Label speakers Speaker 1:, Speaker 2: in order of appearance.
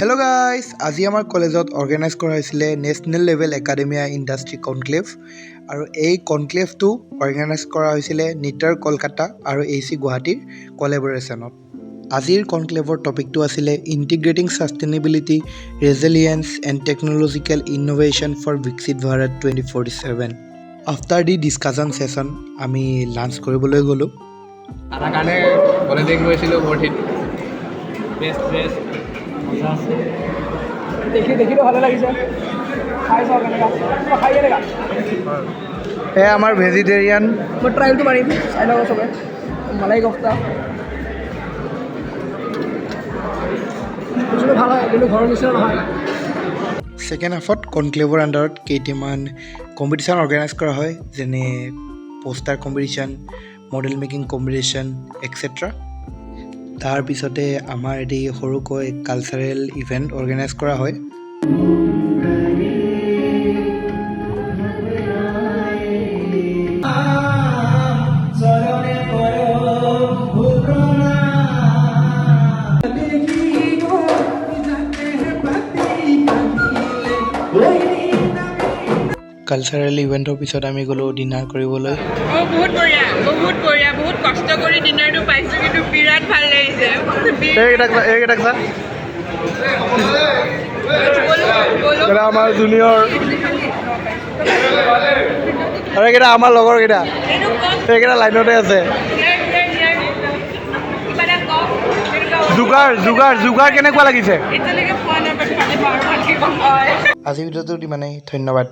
Speaker 1: Hello' guys, আজি আমাৰ কলেজত অৰ্গেনাইজ কৰা হৈছিলে national level academia industry conclave আৰু এই কনক্লেভটো অৰ্গেনাইজ কৰা হৈছিলে নিটাৰ কলকাতা আৰু AC গুৱাহাটীৰ কলেবৰেশ্যনত। আজিৰ কনক্লেভৰ টপিকটো আছিলে ইণ্টিগ্ৰেটিং sustainability, ৰেজিলিয়েঞ্চ and technological innovation for বিকশিত ভাৰত 2047। আফটাৰ দি ডিছকাশ্যন ছেশ্যন আমি লাঞ্চ কৰিবলৈ গ'লোঁ।
Speaker 2: তাৰ কাৰণে কলেজে গৈছিলোঁ বৰঠিত বেষ্ট
Speaker 3: দেখিতো ভালে লাগিছে খাই চাওঁ কেনেকুৱা খাই কেনেকুৱা
Speaker 1: এয়া আমাৰ ভেজিটেৰিয়ান।
Speaker 3: মই ট্ৰাইলটো মাৰিম চাই লওঁ চবে মালাই কফটা বস্তুটো ভাল হয় কিন্তু ঘৰৰ নিচিনা নহয়।
Speaker 1: ছেকেণ্ড হাফত কনক্লেভৰ আণ্ডাৰত কেইটামান কম্পিটিশ্যন অৰ্গেনাইজ কৰা হয়, যেনে poster competition, model making competition et cetera. তাৰপিছতে আমাৰ এটি সৰুকৈ কালচাৰেল ইভেণ্ট অৰ্গেনাইজ কৰা হয়। কালচাৰেল ইভেণ্টৰ পিছত আমি গ'লোঁ ডিনাৰ কৰিবলৈ।
Speaker 4: বহুত বঢ়িয়া বহুত কষ্ট কৰি ডিনাৰটো পাইছোঁ কিন্তু বিৰাট ভাল লাগিছে।
Speaker 1: আমাৰ জুনিয়ৰ আৰু এইকেইটা আমাৰ লগৰকেইটা, সেইকেইটা লাইনতে আছে। যোগাৰ কেনেকুৱা লাগিছে? আজিৰ ভিডিঅ'টোত ইমানেই, ধন্যবাদ।